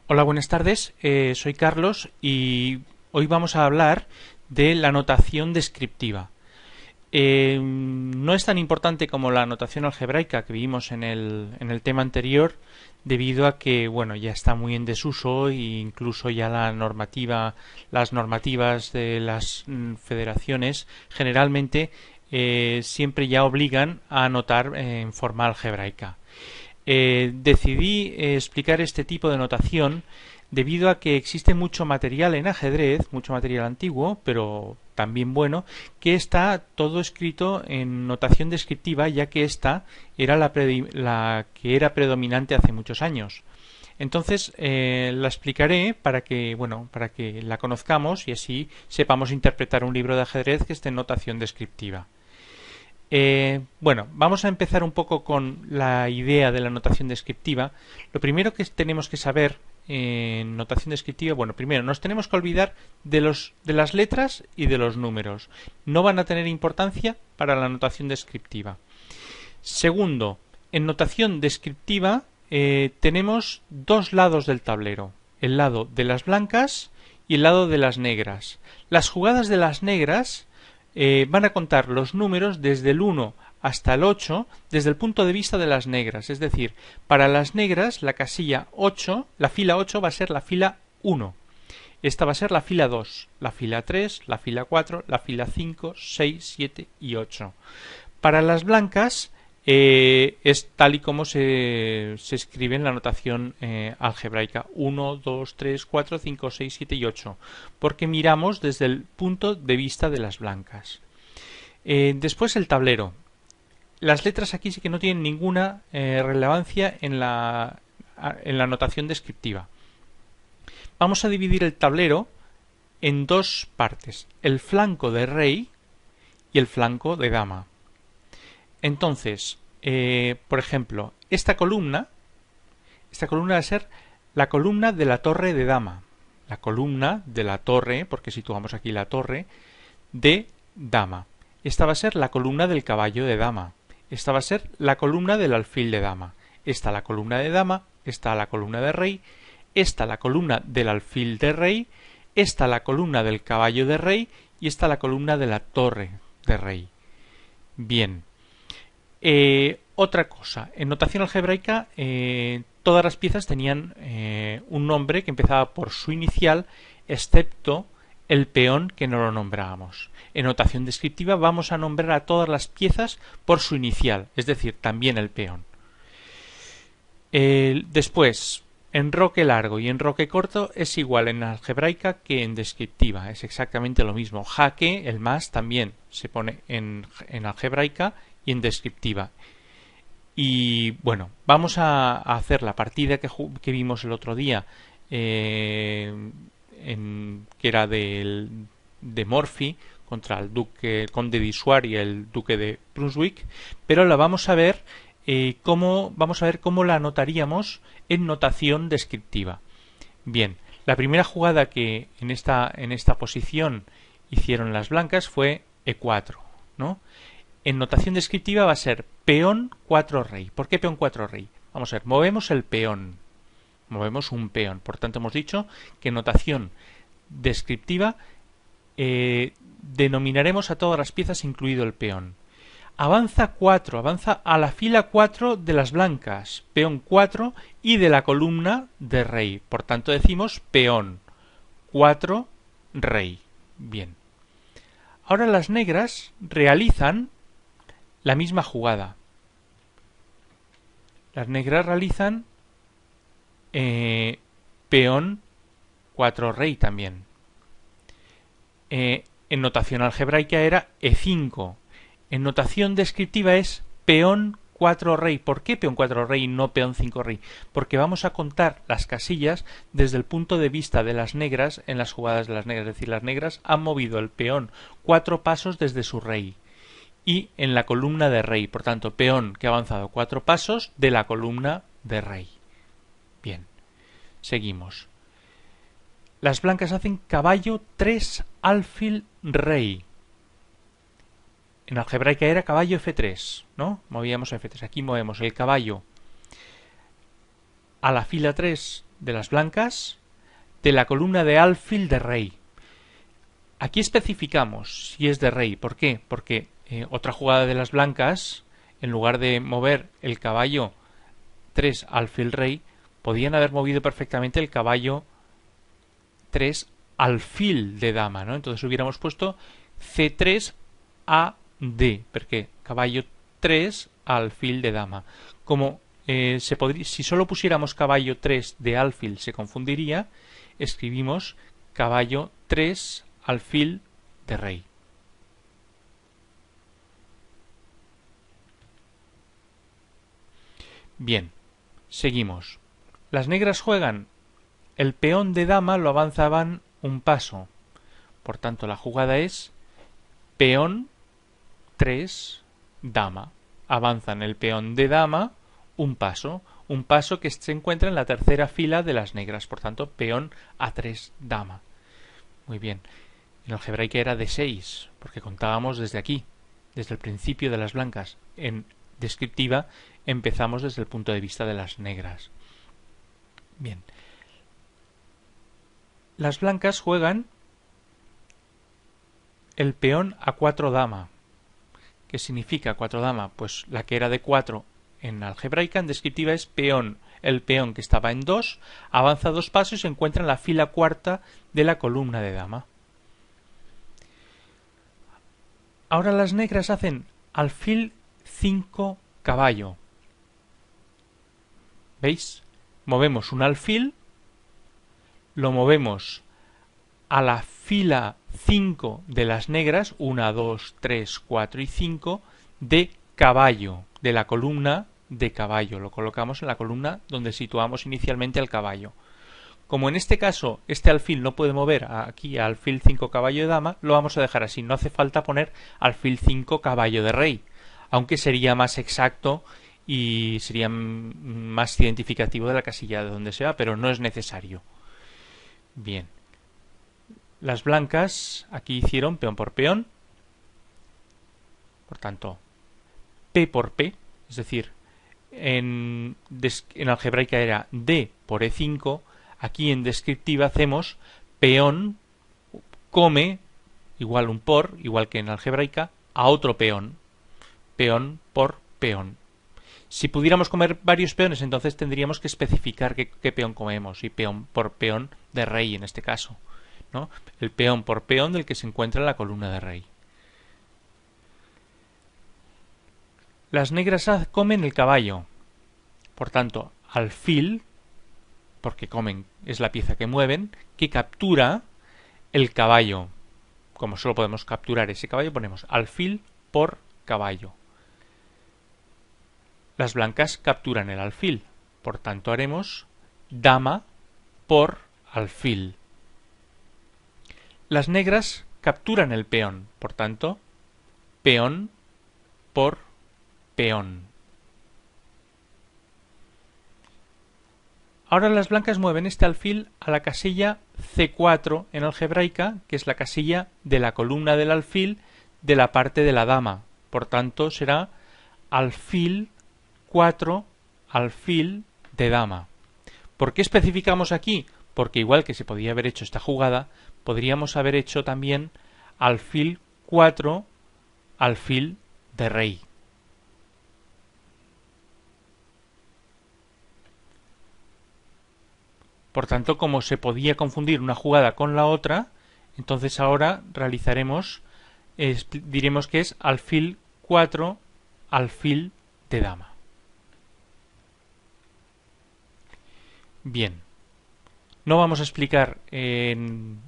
Hola, buenas tardes. Soy Carlos y hoy vamos a hablar de la notación descriptiva. No es tan importante como la notación algebraica que vimos en el tema anterior, debido a que, bueno, ya está muy en desuso e incluso ya las normativas de las federaciones generalmente siempre ya obligan a anotar en forma algebraica. Decidí explicar este tipo de notación debido a que existe mucho material en ajedrez, mucho material antiguo, pero también bueno, que está todo escrito en notación descriptiva, ya que esta era la que era predominante hace muchos años. Entonces la explicaré para que, bueno, para que la conozcamos y así sepamos interpretar un libro de ajedrez que esté en notación descriptiva. Bueno, vamos a empezar un poco con la idea de la notación descriptiva. Lo primero que tenemos que saber en notación descriptiva, bueno, primero nos tenemos que olvidar de las letras y de los números. No van a tener importancia para la notación descriptiva. Segundo, en notación descriptiva tenemos dos lados del tablero, el lado de las blancas y el lado de las negras. Las jugadas de las negras van a contar los números desde el 1 hasta el 8 desde el punto de vista de las negras. Es decir, para las negras la casilla 8, la fila 8 va a ser la fila 1. Esta va a ser la fila 2, la fila 3, la fila 4, la fila 5, 6, 7 y 8. Para las blancas es tal y como se escribe en la notación algebraica 1, 2, 3, 4, 5, 6, 7 y 8, porque miramos desde el punto de vista de las blancas. Después el tablero. Las letras aquí sí que no tienen ninguna relevancia en la notación descriptiva. Vamos a dividir el tablero en dos partes, el flanco de rey y el flanco de dama. Entonces, por ejemplo, esta columna va a ser la columna de la torre de dama. La columna de la torre, porque situamos aquí la torre, de dama. Esta va a ser la columna del caballo de dama. Esta va a ser la columna del alfil de dama. Esta la columna de dama, esta la columna de rey, esta la columna del alfil de rey, esta la columna del caballo de rey y esta la columna de la torre de rey. Bien. Otra cosa, en notación algebraica todas las piezas tenían un nombre que empezaba por su inicial, excepto el peón que no lo nombrábamos. En notación descriptiva vamos a nombrar a todas las piezas por su inicial, es decir, también el peón. Después, enroque largo y enroque corto es igual en algebraica que en descriptiva, es exactamente lo mismo. Jaque, el más, también se pone en algebraica y en descriptiva. Y bueno, vamos a hacer la partida que vimos el otro día, que era de Morphy contra el conde de Issoire y el duque de Brunswick, pero la vamos a ver cómo la anotaríamos en notación descriptiva. Bien, la primera jugada que en esta posición hicieron las blancas fue E4, ¿no? En notación descriptiva va a ser peón 4 rey. ¿Por qué peón 4 rey? Vamos a ver, movemos el peón. Movemos un peón. Por tanto, hemos dicho que en notación descriptiva denominaremos a todas las piezas incluido el peón. Avanza 4, avanza a la fila 4 de las blancas, peón 4 y de la columna de rey. Por tanto, decimos peón 4 rey. Bien. Ahora las negras realizan la misma jugada. Las negras realizan peón 4 rey también. En notación algebraica era E5. En notación descriptiva es peón 4 rey. ¿Por qué peón 4 rey y no peón 5 rey? Porque vamos a contar las casillas desde el punto de vista de las negras en las jugadas de las negras. Es decir, las negras han movido el peón 4 pasos desde su rey. Y en la columna de rey, por tanto, peón que ha avanzado 4 pasos de la columna de rey. Bien, seguimos. Las blancas hacen caballo 3 alfil rey. En algebraica era caballo F3, ¿no? Movíamos F3. Aquí movemos el caballo a la fila 3 de las blancas de la columna de alfil de rey. Aquí especificamos si es de rey. ¿Por qué? Porque otra jugada de las blancas, en lugar de mover el caballo 3 alfil rey, podían haber movido perfectamente el caballo 3 alfil de dama, ¿no? Entonces hubiéramos puesto C3 a D, porque caballo 3 alfil de dama. Como si solo pusiéramos caballo 3 de alfil se confundiría, escribimos caballo 3 alfil de rey. Bien, seguimos. Las negras juegan el peón de dama, lo avanzaban un paso. Por tanto, la jugada es peón 3 dama. Avanzan el peón de dama un paso que se encuentra en la tercera fila de las negras. Por tanto, peón A3 dama. Muy bien. En algebraica era de 6, porque contábamos desde aquí, desde el principio de las blancas. En descriptiva empezamos desde el punto de vista de las negras. Bien. Las blancas juegan el peón A4 dama. ¿Qué significa 4 dama? Pues la que era de 4 en algebraica, en descriptiva es peón. El peón que estaba en 2 avanza 2 pasos y se encuentra en la fila cuarta de la columna de dama. Ahora las negras hacen alfil 5 caballo. ¿Veis? Movemos un alfil, lo movemos a la fila 5 de las negras, 1, 2, 3, 4 y 5, de caballo, de la columna de caballo. Lo colocamos en la columna donde situamos inicialmente el caballo. Como en este caso este alfil no puede mover aquí a alfil 5 caballo de dama, lo vamos a dejar así. No hace falta poner alfil 5 caballo de rey, aunque sería más exacto y sería más identificativo de la casilla de donde se va, pero no es necesario. Bien. Las blancas aquí hicieron peón por peón. Por tanto, P por P, es decir, en algebraica era D por E5. Aquí en descriptiva hacemos peón come, igual un por, igual que en algebraica, a otro peón. Peón por peón. Si pudiéramos comer varios peones, entonces tendríamos que especificar qué peón comemos, y peón por peón de rey en este caso, ¿no? El peón por peón del que se encuentra en la columna de rey. Las negras comen el caballo. Por tanto, alfil, porque comen es la pieza que mueven, que captura el caballo. Como solo podemos capturar ese caballo, ponemos alfil por caballo. Las blancas capturan el alfil. Por tanto, haremos dama por alfil. Las negras capturan el peón. Por tanto, peón por peón. Ahora las blancas mueven este alfil a la casilla C4 en algebraica, que es la casilla de la columna del alfil de la parte de la dama. Por tanto, será alfil 4 alfil de dama. ¿Por qué especificamos aquí? Porque igual que se podía haber hecho esta jugada, podríamos haber hecho también alfil 4 alfil de rey. Por tanto, como se podía confundir una jugada con la otra, entonces ahora diremos que es alfil 4 alfil de dama. Bien, no vamos a explicar en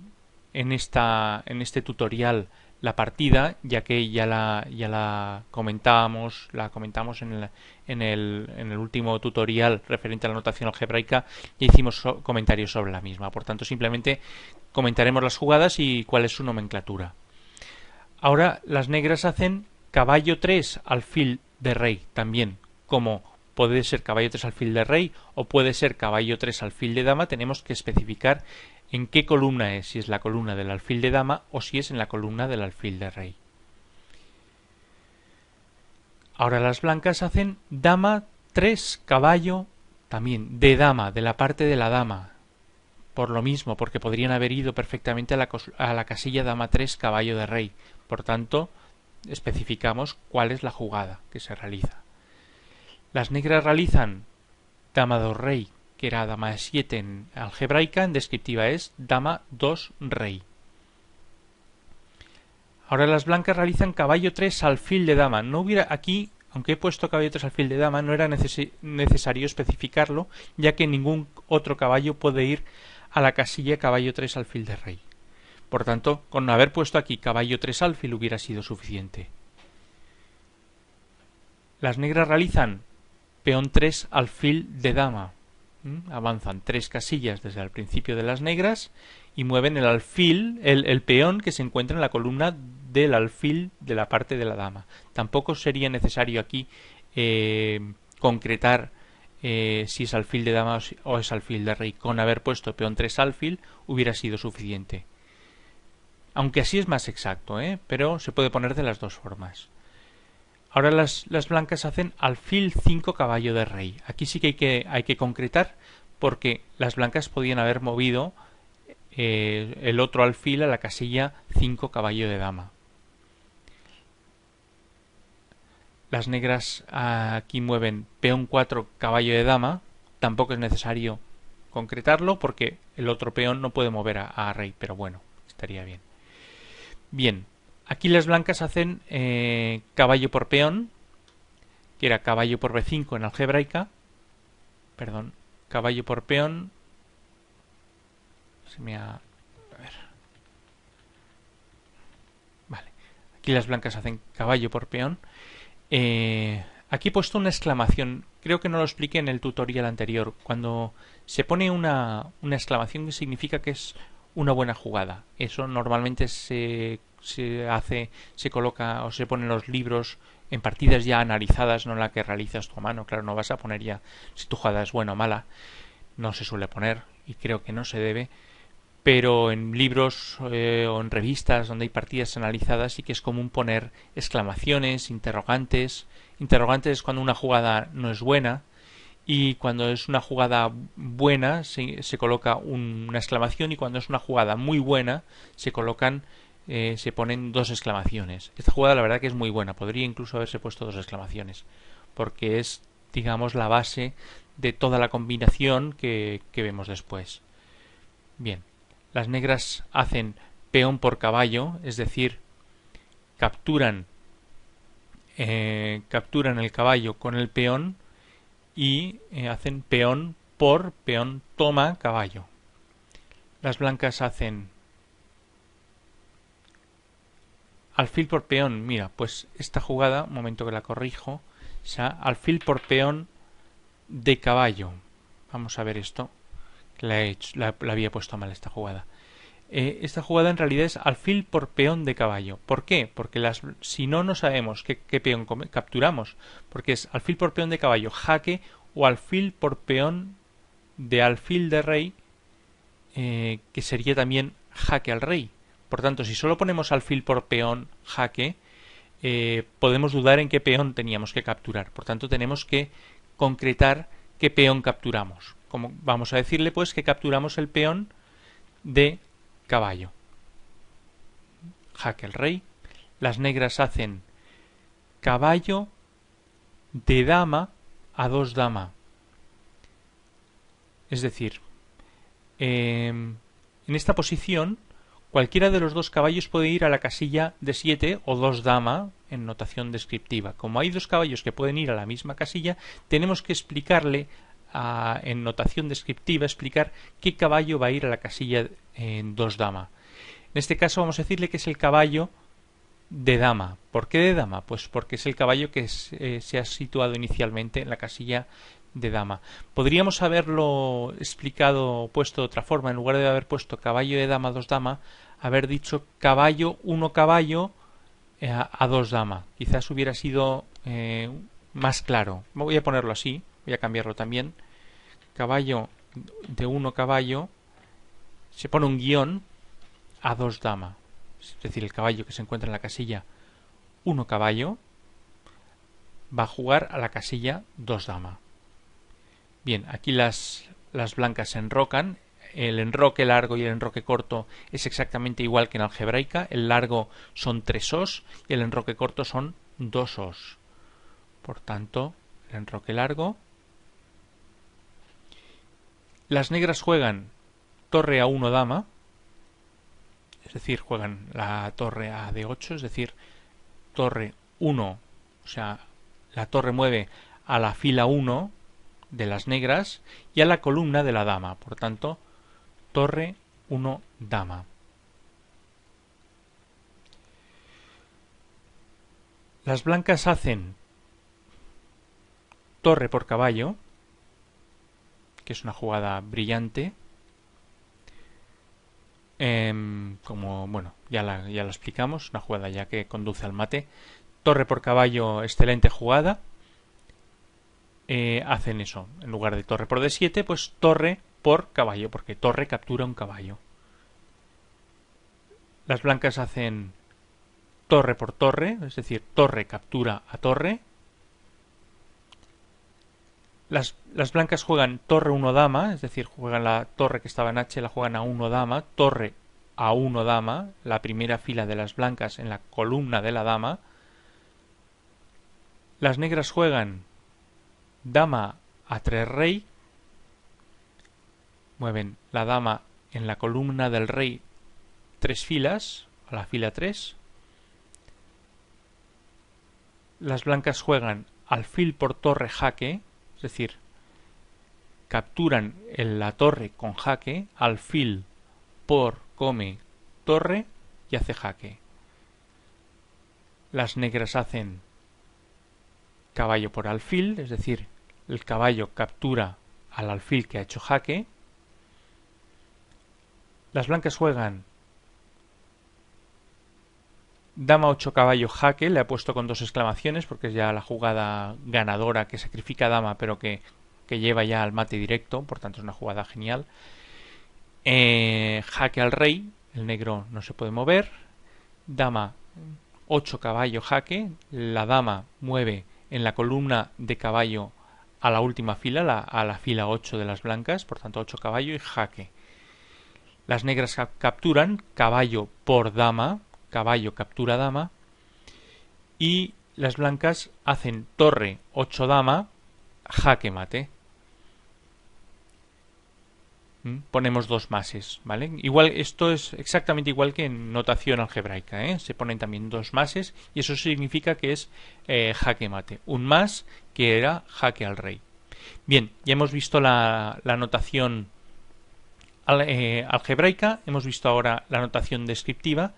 este tutorial la partida, ya que ya la comentamos en el último tutorial referente a la notación algebraica. Ya hicimos comentarios sobre la misma, por tanto simplemente comentaremos las jugadas y cuál es su nomenclatura. Ahora las negras hacen caballo 3 alfil de rey, también como puede ser caballo 3 alfil de rey o puede ser caballo 3 alfil de dama. Tenemos que especificar en qué columna es, si es la columna del alfil de dama o si es en la columna del alfil de rey. Ahora las blancas hacen dama 3 caballo También de dama, de la parte de la dama. Por lo mismo, porque podrían haber ido perfectamente a la casilla dama 3, caballo de rey. Por tanto, especificamos cuál es la jugada que se realiza. Las negras realizan dama 2 rey, que era dama 7 en algebraica, en descriptiva es dama 2 rey. Ahora las blancas realizan caballo 3 alfil de dama. No hubiera aquí, aunque he puesto caballo 3 alfil de dama, no era necesario especificarlo, ya que ningún otro caballo puede ir a la casilla caballo 3 alfil de rey. Por tanto, con haber puesto aquí caballo 3 alfil hubiera sido suficiente. Las negras realizan peón 3 alfil de dama. Avanzan 3 casillas desde el principio de las negras y mueven el alfil, el peón que se encuentra en la columna del alfil de la parte de la dama. Tampoco sería necesario aquí concretar si es alfil de dama o es alfil de rey. Con haber puesto peón 3 alfil hubiera sido suficiente. Aunque así es más exacto, pero se puede poner de las dos formas. Ahora las blancas hacen alfil 5 caballo de rey. Aquí sí que hay que concretar porque las blancas podían haber movido el otro alfil a la casilla 5 caballo de dama. Las negras aquí mueven peón 4 caballo de dama. Tampoco es necesario concretarlo porque el otro peón no puede mover a rey, pero bueno, estaría bien. Bien. Aquí las blancas hacen caballo por peón, que era caballo por B5 en algebraica. Perdón, caballo por peón. A ver. Vale. Aquí las blancas hacen caballo por peón. Aquí he puesto una exclamación. Creo que no lo expliqué en el tutorial anterior. Cuando se pone una exclamación significa que es una buena jugada. Eso normalmente se coloca o se pone en los libros en partidas ya analizadas, no en la que realizas tu a mano. Claro, no vas a poner ya si tu jugada es buena o mala. No se suele poner y creo que no se debe. Pero en libros o en revistas donde hay partidas analizadas sí que es común poner exclamaciones, interrogantes. Interrogantes es cuando una jugada no es buena. Y cuando es una jugada buena se coloca una exclamación y cuando es una jugada muy buena se ponen dos exclamaciones. Esta jugada la verdad que es muy buena, podría incluso haberse puesto dos exclamaciones, porque es, digamos, la base de toda la combinación que vemos después. Bien, las negras hacen peón por caballo, es decir, capturan el caballo con el peón y hacen peón por peón toma caballo. Las blancas hacen alfil por peón. Mira, pues esta jugada, un momento que la corrijo, o sea, alfil por peón de caballo. Vamos a ver esto, que la había puesto mal esta jugada. Esta jugada en realidad es alfil por peón de caballo. ¿Por qué? Porque si no sabemos qué peón capturamos, porque es alfil por peón de caballo, jaque, o alfil por peón de alfil de rey, que sería también jaque al rey. Por tanto, si solo ponemos alfil por peón jaque, podemos dudar en qué peón teníamos que capturar. Por tanto, tenemos que concretar qué peón capturamos. Como vamos a decirle, pues, que capturamos el peón de caballo. Jaque al rey. Las negras hacen caballo de dama a 2 dama. Es decir, en esta posición cualquiera de los dos caballos puede ir a la casilla de 7 o 2 dama en notación descriptiva. Como hay dos caballos que pueden ir a la misma casilla, tenemos que explicarle en notación descriptiva, explicar qué caballo va a ir a la casilla en 2 dama. En este caso vamos a decirle que es el caballo de dama. ¿Por qué de dama? Pues porque es el caballo que se ha situado inicialmente en la casilla de dama. Podríamos haberlo explicado, puesto de otra forma, en lugar de haber puesto caballo de dama 2 dama, haber dicho caballo 1 caballo a 2 dama. Quizás hubiera sido más claro. Voy a ponerlo así, voy a cambiarlo también. Caballo de 1 caballo, se pone un guión a 2 dama. Es decir, el caballo que se encuentra en la casilla 1 caballo va a jugar a la casilla 2 dama. Bien, aquí las blancas se enrocan. El enroque largo y el enroque corto es exactamente igual que en algebraica. El largo son 3 os y el enroque corto son 2 os. Por tanto, el enroque largo. Las negras juegan torre a 1 dama, es decir, juegan la torre a d8, es decir, torre 1, o sea, la torre mueve a la fila 1 de las negras y a la columna de la dama, por tanto, torre 1 dama. Las blancas hacen torre por caballo, que es una jugada brillante. Como, bueno, ya la explicamos, una jugada ya que conduce al mate. Torre por caballo, excelente jugada. Hacen eso, en lugar de torre por d7, pues torre por caballo, porque torre captura un caballo. Las blancas hacen torre por torre, es decir, torre captura a torre. Las blancas juegan torre 1 dama, es decir, juegan la torre que estaba en H, la juegan a 1 dama, torre a 1 dama, la primera fila de las blancas en la columna de la dama. Las negras juegan dama a 3 rey, mueven la dama en la columna del rey 3 filas, a la fila 3. Las blancas juegan alfil por torre jaque, es decir, capturan la torre con jaque, alfil por come torre y hace jaque. Las negras hacen caballo por alfil, es decir, el caballo captura al alfil que ha hecho jaque. Las blancas juegan dama 8 caballo jaque, le he puesto con 2 exclamaciones porque es ya la jugada ganadora que sacrifica dama pero que lleva ya al mate directo, por tanto es una jugada genial. Jaque al rey, el negro no se puede mover. Dama 8 caballo jaque, la dama mueve en la columna de caballo a la última fila, a la fila 8 de las blancas, por tanto 8 caballo y jaque. Las negras capturan caballo por dama, caballo captura dama, y las blancas hacen torre 8 dama, jaque mate. Ponemos 2 mases, ¿vale? Igual, esto es exactamente igual que en notación algebraica, ¿eh? Se ponen también 2 mases y eso significa que es jaque mate. Un más que era jaque al rey. Bien, ya hemos visto la notación algebraica, hemos visto ahora la notación descriptiva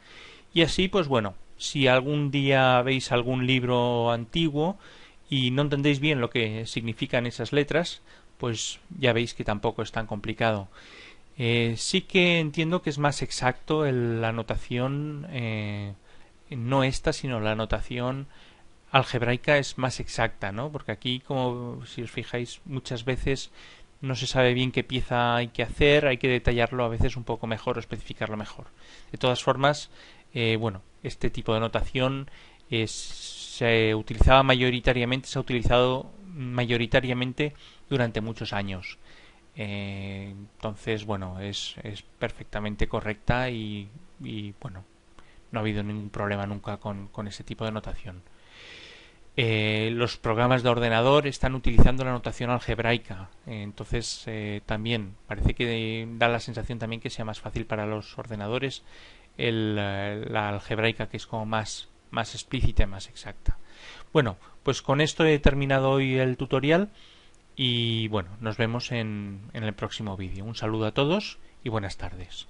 y así, pues bueno, si algún día veis algún libro antiguo y no entendéis bien lo que significan esas letras, pues ya veis que tampoco es tan complicado. Sí que entiendo que es más exacto la notación, no esta, sino la notación algebraica es más exacta, ¿no? Porque aquí, como si os fijáis, muchas veces no se sabe bien qué pieza hay que hacer, hay que detallarlo a veces un poco mejor o especificarlo mejor. De todas formas, bueno, este tipo de notación se ha utilizado mayoritariamente durante muchos años. Entonces, bueno, es perfectamente correcta y bueno, no ha habido ningún problema nunca con ese tipo de notación. Los programas de ordenador están utilizando la notación algebraica, entonces también parece que da la sensación también que sea más fácil para los ordenadores la algebraica, que es como más explícita y más exacta. Bueno, pues con esto he terminado hoy el tutorial y bueno, nos vemos en el próximo vídeo. Un saludo a todos y buenas tardes.